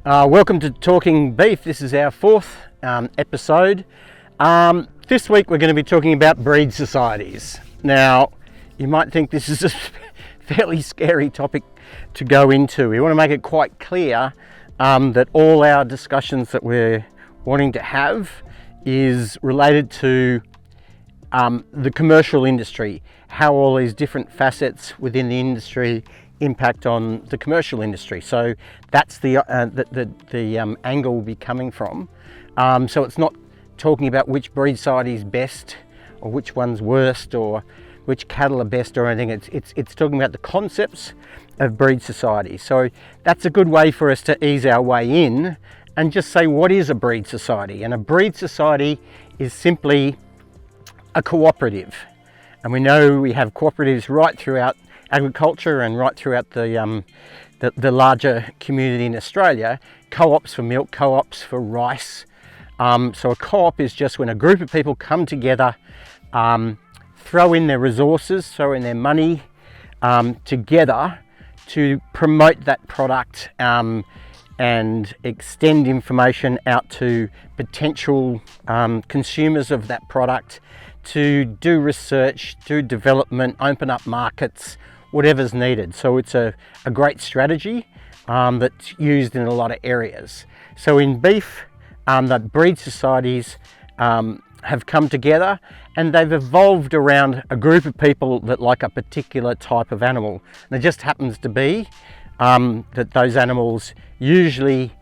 Welcome to Talking Beef. This is our fourth episode. This week we're going to be talking about breed societies. Now, you might think this is a fairly scary topic to go into. We want to make it quite clear that all our discussions that we're wanting to have is related to the commercial industry, how all these different facets within the industry impact on the commercial industry. So that's the angle we'll be coming from. So it's not talking about which breed society is best or which one's worst or which cattle are best or anything. It's talking about the concepts of breed society. So that's a good way for us to ease our way in and just say, what is a breed society? And a breed society is simply a cooperative. And we know we have cooperatives right throughout agriculture and right throughout the larger community in Australia. Co-ops for milk, co-ops for rice. So a co-op is just when a group of people come together, throw in their resources, throw in their money together to promote that product and extend information out to potential consumers of that product, to do research, do development, open up markets, whatever's needed. So it's a great strategy that's used in a lot of areas. So in beef, the breed societies have come together and they've evolved around a group of people that like a particular type of animal. And it just happens to be that those animals, usually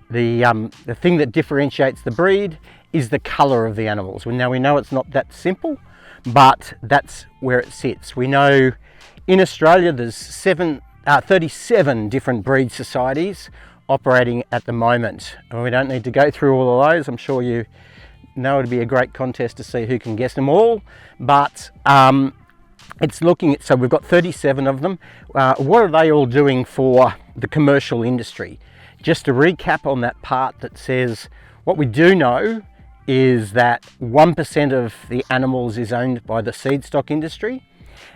the thing that differentiates the breed is the colour of the animals. Now we know it's not that simple, but that's where it sits. We know in Australia there's 37 different breed societies operating at the moment. And we don't need to go through all of those. I'm sure you know it'd be a great contest to see who can guess them all, but it's looking at, so we've got 37 of them. What are they all doing for the commercial industry? Just to recap on that part that says, what we do know is that 1% of the animals is owned by the seed stock industry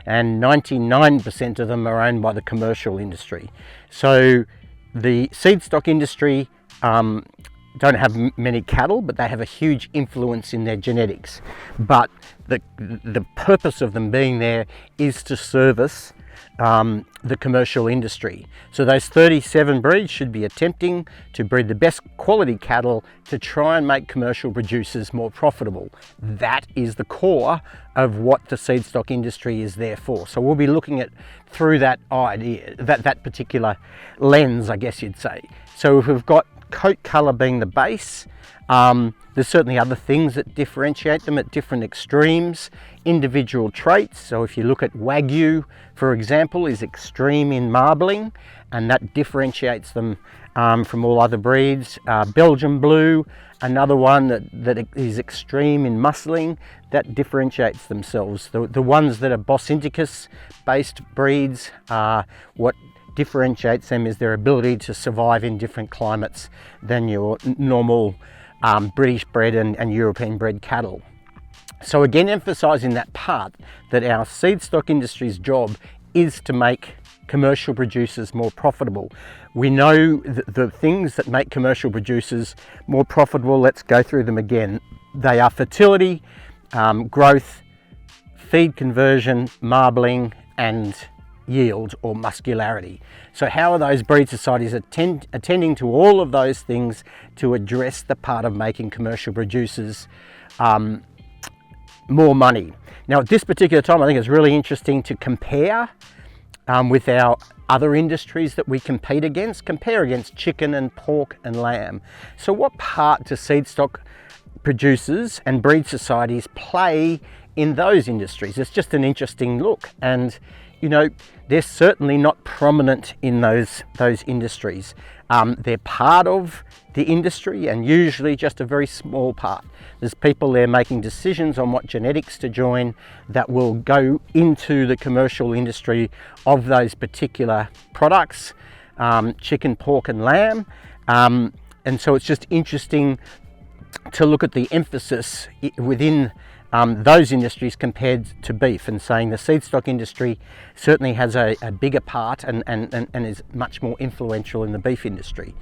and 99% of them are owned by the commercial industry. So the seed stock industry don't have many cattle, but they have a huge influence in their genetics. But the purpose of them being there is to service the commercial industry. So those 37 breeds should be attempting to breed the best quality cattle to try and make commercial producers more profitable. That is the core of what the seed stock industry is there for. So we'll be looking at through that idea, that particular lens, I guess you'd say. So if we've got coat colour being the base, there's certainly other things that differentiate them at different extremes, individual traits. So if you look at Wagyu, for example, is extreme in marbling, and that differentiates them from all other breeds. Belgian Blue, another one that is extreme in muscling, that differentiates themselves. The ones that are Bos-Indicus based breeds, what differentiates them is their ability to survive in different climates than your normal British bred and European bred cattle. So again, emphasising that part that our seed stock industry's job is to make commercial producers more profitable. We know the things that make commercial producers more profitable. Let's go through them again. They are fertility, growth, feed conversion, marbling, and yield or muscularity. So how are those breed societies attending to all of those things to address the part of making commercial producers more money? Now at this particular time, I think it's really interesting to compare with our other industries that we compare against chicken and pork and lamb. So what part do seed stock producers and breed societies play in those industries? It's just an interesting look, and you know, they're certainly not prominent in those industries. They're part of the industry and usually just a very small part. There's people there making decisions on what genetics to join that will go into the commercial industry of those particular products, chicken, pork and lamb. And so it's just interesting to look at the emphasis within those industries compared to beef, and saying the seed stock industry certainly has a bigger part and is much more influential in the beef industry.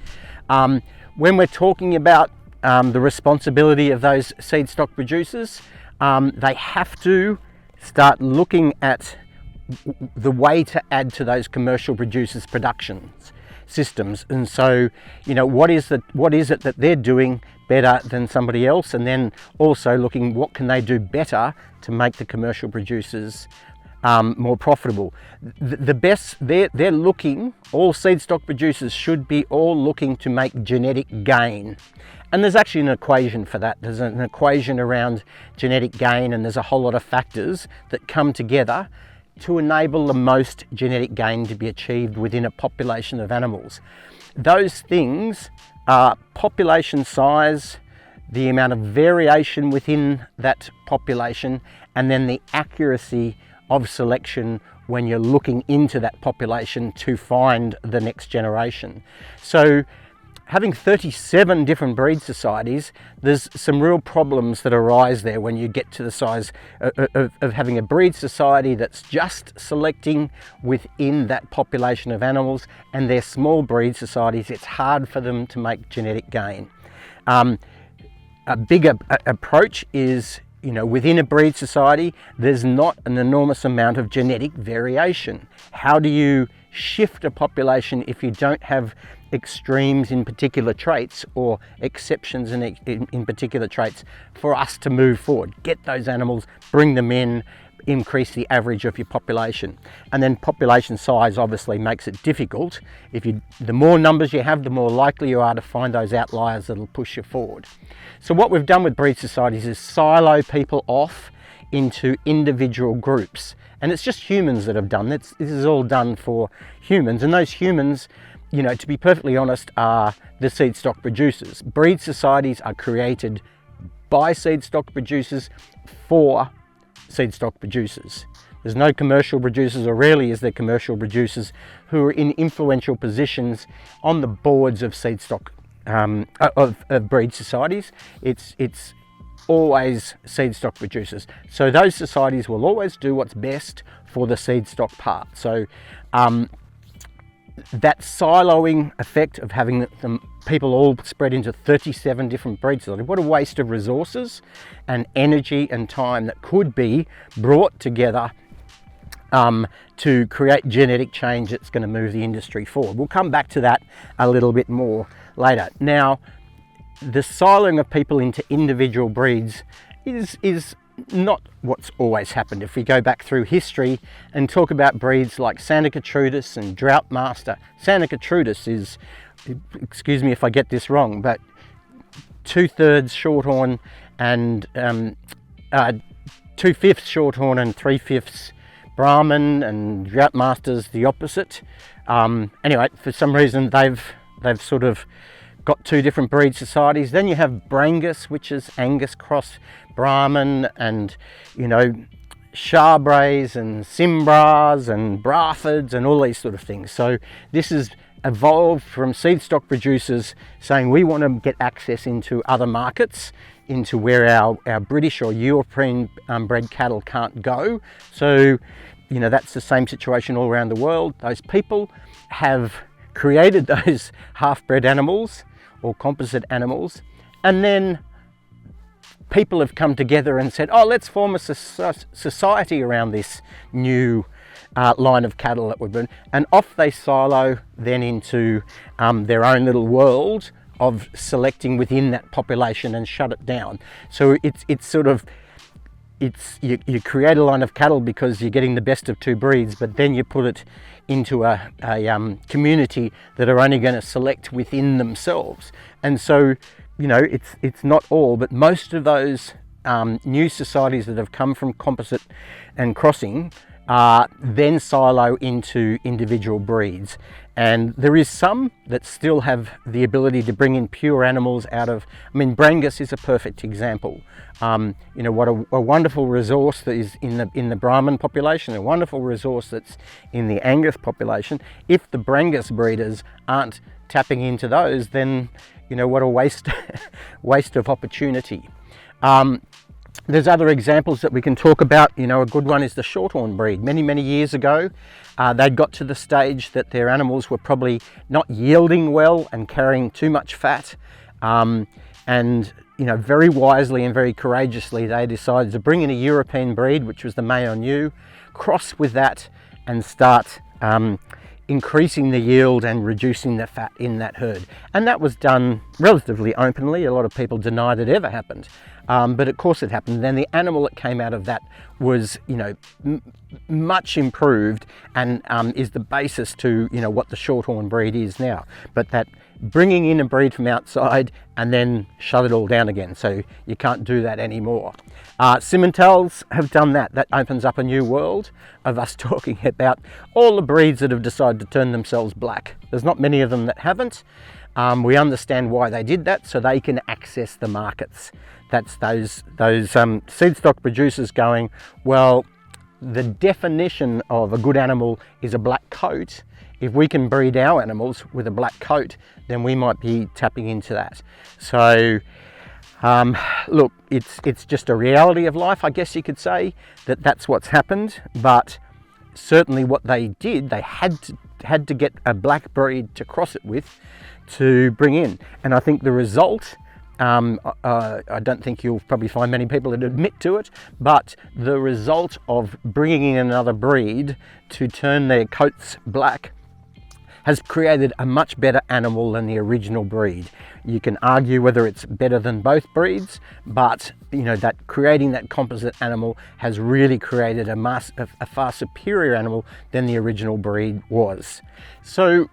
When we're talking about the responsibility of those seed stock producers, they have to start looking at the way to add to those commercial producers' production systems. And so, what is it that they're doing better than somebody else, and then also looking what can they do better to make the commercial producers more profitable. The best, they're looking, all seed stock producers should be all looking to make genetic gain. And there's actually an equation for that. There's an equation around genetic gain, and there's a whole lot of factors that come together to enable the most genetic gain to be achieved within a population of animals. Those things are population size, the amount of variation within that population, and then the accuracy of selection when you're looking into that population to find the next generation. So having 37 different breed societies, there's some real problems that arise there when you get to the size of having a breed society that's just selecting within that population of animals, and they're small breed societies. It's hard for them to make genetic gain. A bigger approach is, within a breed society, there's not an enormous amount of genetic variation. How do you shift a population if you don't have extremes in particular traits or exceptions in particular traits for us to move forward? Get those animals, bring them in, increase the average of your population. And then population size obviously makes it difficult. The more numbers you have, the more likely you are to find those outliers that'll push you forward. So what we've done with breed societies is silo people off into individual groups. And it's just humans that have done this. This is all done for humans, and those humans, to be perfectly honest, are the seed stock producers. Breed societies are created by seed stock producers for seed stock producers. There's no commercial producers, or rarely is there commercial producers who are in influential positions on the boards of seed stock of breed societies. It's always seed stock producers. So those societies will always do what's best for the seed stock part. So that siloing effect of having people all spread into 37 different breed societies, what a waste of resources and energy and time that could be brought together to create genetic change that's going to move the industry forward. We'll come back to that a little bit more later. Now, the siloing of people into individual breeds is not what's always happened. If we go back through history and talk about breeds like Seneca Trudus and Drought Master, Seneca Trudus is, excuse me if I get this wrong, but 2/3 shorthorn and 2/5 shorthorn and 3/5 Brahman, and Drought Master's the opposite. Anyway, for some reason they've sort of got two different breed societies. Then you have Brangus, which is Angus cross Brahman, and Charbrays and Simbras and Braffords and all these sort of things. So this is evolved from seed stock producers saying we want to get access into other markets, into where our British or European bred cattle can't go. So that's the same situation all around the world. Those people have created those half-bred animals or composite animals, and then people have come together and said, let's form a society around this new line of cattle that we've been, and off they silo then into their own little world of selecting within that population and shut it down. So you create a line of cattle because you're getting the best of two breeds, but then you put it into a community that are only going to select within themselves. And so, it's not all, but most of those new societies that have come from composite and crossing then silo into individual breeds. And there is some that still have the ability to bring in pure animals out of, Brangus is a perfect example. What a wonderful resource that is in the Brahman population, a wonderful resource that's in the Angus population. If the Brangus breeders aren't tapping into those, then what a waste of opportunity. There's other examples that we can talk about. You know, a good one is the shorthorn breed. Many years ago, they'd got to the stage that their animals were probably not yielding well and carrying too much fat. And, you know, very wisely and very courageously, they decided to bring in a European breed, which was the Mayonnaise, cross with that and start increasing the yield and reducing the fat in that herd. And that was done relatively openly. A lot of people denied it ever happened. But of course it happened. Then the animal that came out of that was, you know, much improved and is the basis to, you know, what the shorthorn breed is now. But that bringing in a breed from outside and then shut it all down again. So you can't do that anymore. Simmentals have done that. That opens up a new world of us talking about all the breeds that have decided to turn themselves black. There's not many of them that haven't. We understand why they did that, so they can access the markets. That's those seed stock producers going, well, the definition of a good animal is a black coat. If we can breed our animals with a black coat, then we might be tapping into that. So look, it's just a reality of life, I guess you could say, that that's what's happened. But certainly what they did, they had to get a black breed to cross it with to bring in. And I think the result, I don't think you'll probably find many people that admit to it, but the result of bringing in another breed to turn their coats black has created a much better animal than the original breed. You can argue whether it's better than both breeds, but you know, that creating that composite animal has really created a far superior animal than the original breed was. So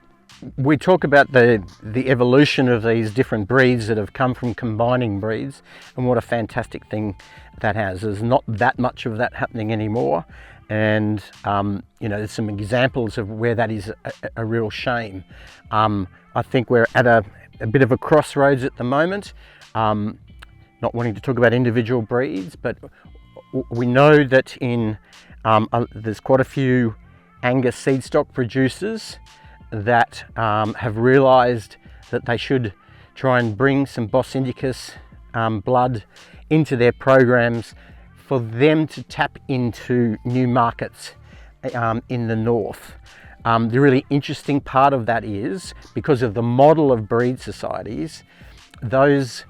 we talk about the evolution of these different breeds that have come from combining breeds, and what a fantastic thing that has. There's not that much of that happening anymore. And you know, there's some examples of where that is a real shame. I think we're at a bit of a crossroads at the moment. Not wanting to talk about individual breeds, but we know that there's quite a few Angus seed stock producers that have realised that they should try and bring some Bos Indicus blood into their programs for them to tap into new markets in the north. The really interesting part of that is, because of the model of breed societies, those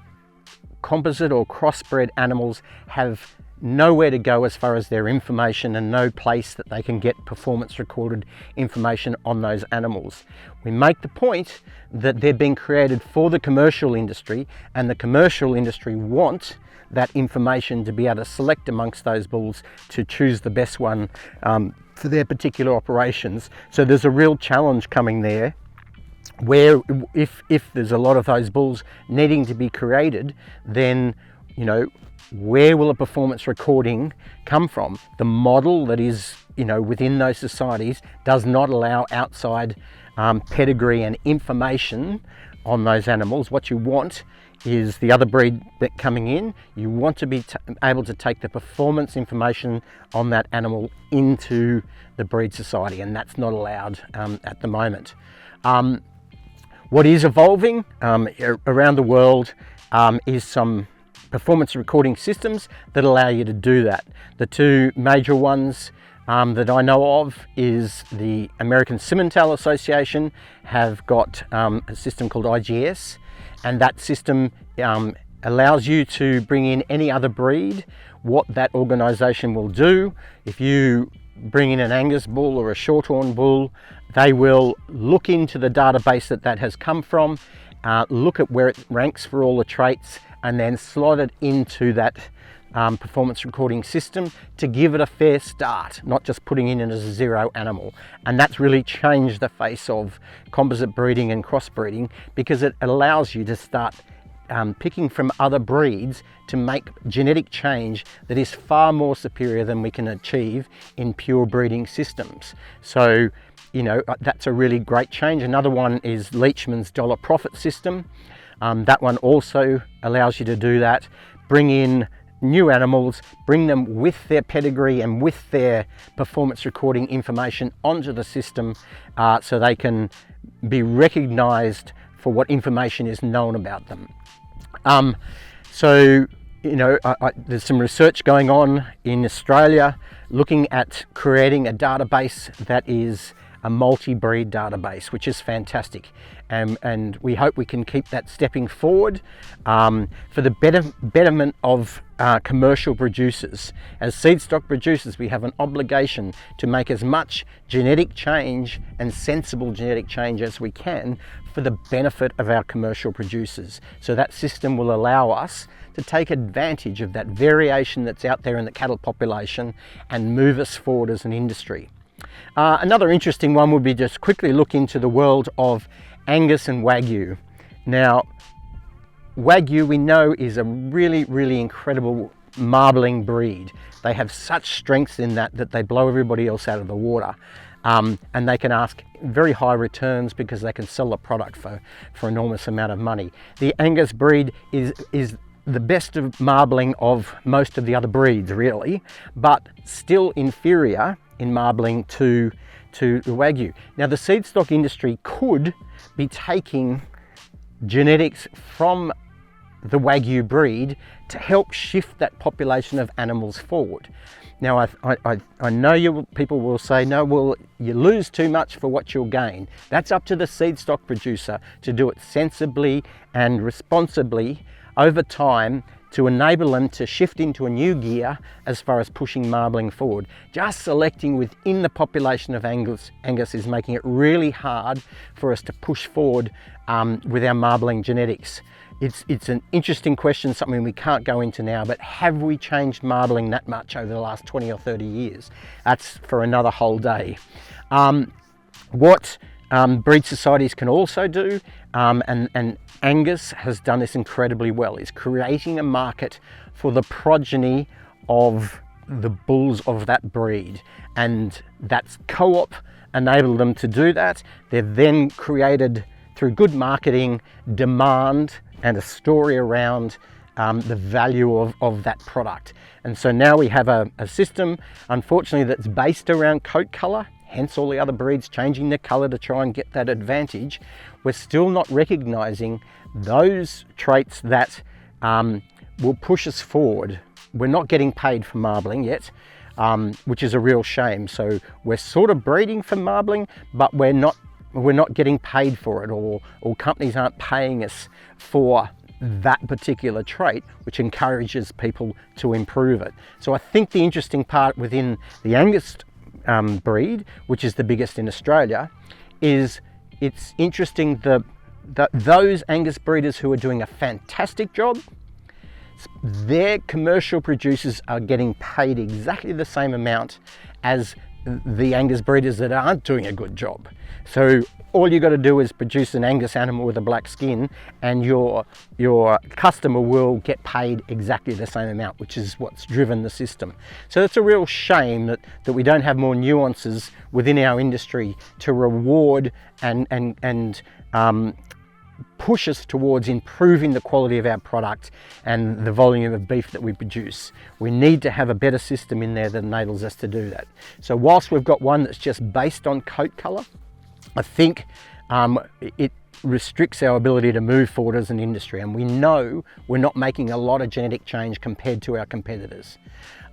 composite or crossbred animals have nowhere to go as far as their information, and no place that they can get performance recorded information on those animals. We make the point that they're being created for the commercial industry, and the commercial industry want that information to be able to select amongst those bulls to choose the best one for their particular operations. So there's a real challenge coming there, where if there's a lot of those bulls needing to be created, then, you know, where will a performance recording come from? The model that is, you know, within those societies does not allow outside pedigree and information on those animals. What you want is the other breed that coming in. You want to be able to take the performance information on that animal into the breed society, and that's not allowed at the moment. What is evolving around the world is some performance recording systems that allow you to do that. The two major ones that I know of is the American Simmental Association have got a system called IGS, and that system allows you to bring in any other breed. What that organisation will do, if you bring in an Angus bull or a Shorthorn bull, they will look into the database that has come from, look at where it ranks for all the traits, and then slot it into that performance recording system to give it a fair start, not just putting it in as a zero animal. And that's really changed the face of composite breeding and crossbreeding, because it allows you to start picking from other breeds to make genetic change that is far more superior than we can achieve in pure breeding systems. So, you know, that's a really great change. Another one is Leachman's dollar profit system. That one also allows you to do that, bring in new animals, bring them with their pedigree and with their performance recording information onto the system, so they can be recognized for what information is known about them. So, there's some research going on in Australia looking at creating a database that is a multi-breed database, which is fantastic, and we hope we can keep that stepping forward for the betterment of commercial producers. As seed stock producers, we have an obligation to make as much genetic change and sensible genetic change as we can for the benefit of our commercial producers. So that system will allow us to take advantage of that variation that's out there in the cattle population and move us forward as an industry. Another interesting one would be just quickly look into the world of Angus and Wagyu. Now, Wagyu we know is a really incredible marbling breed. They have such strengths in that they blow everybody else out of the water. And they can ask very high returns because they can sell the product for enormous amount of money. The Angus breed is the best of marbling of most of the other breeds, really, but still inferior in marbling to the Wagyu. Now, the seed stock industry could be taking genetics from the Wagyu breed to help shift that population of animals forward. Now, I know people will say, no, well, you lose too much for what you'll gain. That's up to the seed stock producer to do it sensibly and responsibly over time to enable them to shift into a new gear as far as pushing marbling forward. Just selecting within the population of Angus is making it really hard for us to push forward with our marbling genetics. It's an interesting question, something we can't go into now, but have we changed marbling that much over the last 20 or 30 years? That's for another whole day. What breed societies can also do, and Angus has done this incredibly well, is creating a market for the progeny of the bulls of that breed, and that's co-op enabled them to do that. They've then created, through good marketing, demand and a story around the value of that product. And so now we have a system, unfortunately, that's based around coat colour, hence all the other breeds changing their colour to try and get that advantage. We're still not recognising those traits that will push us forward. We're not getting paid for marbling yet, which is a real shame. So we're sort of breeding for marbling, but we're not getting paid for it, or companies aren't paying us for that particular trait, which encourages people to improve it. So I think the interesting part within the Angus breed, which is the biggest in Australia, is it's interesting that those Angus breeders who are doing a fantastic job, their commercial producers are getting paid exactly the same amount as the Angus breeders that aren't doing a good job. So all you got to do is produce an Angus animal with a black skin, and your customer will get paid exactly the same amount, which is what's driven the system. So it's a real shame that we don't have more nuances within our industry to reward and push us towards improving the quality of our product and the volume of beef that we produce. We need to have a better system in there that enables us to do that. So whilst we've got one that's just based on coat colour, I think it restricts our ability to move forward as an industry, and we know we're not making a lot of genetic change compared to our competitors.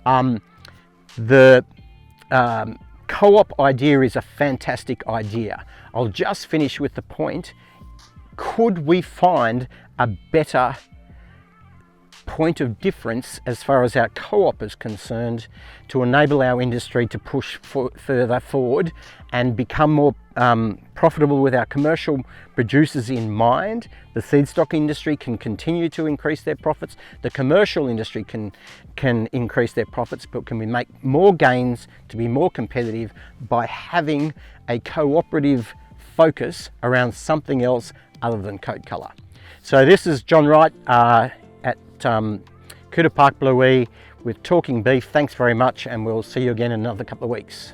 The co-op idea is a fantastic idea. I'll just finish with the point: could we find a better point of difference as far as our co-op is concerned to enable our industry to push further forward and become more profitable with our commercial producers in mind? The seed stock industry can continue to increase their profits. The commercial industry can increase their profits, but can we make more gains to be more competitive by having a cooperative focus around something else other than coat colour? So this is John Wright at Cooter Park Bluey with Talking Beef. Thanks very much, and we'll see you again in another couple of weeks.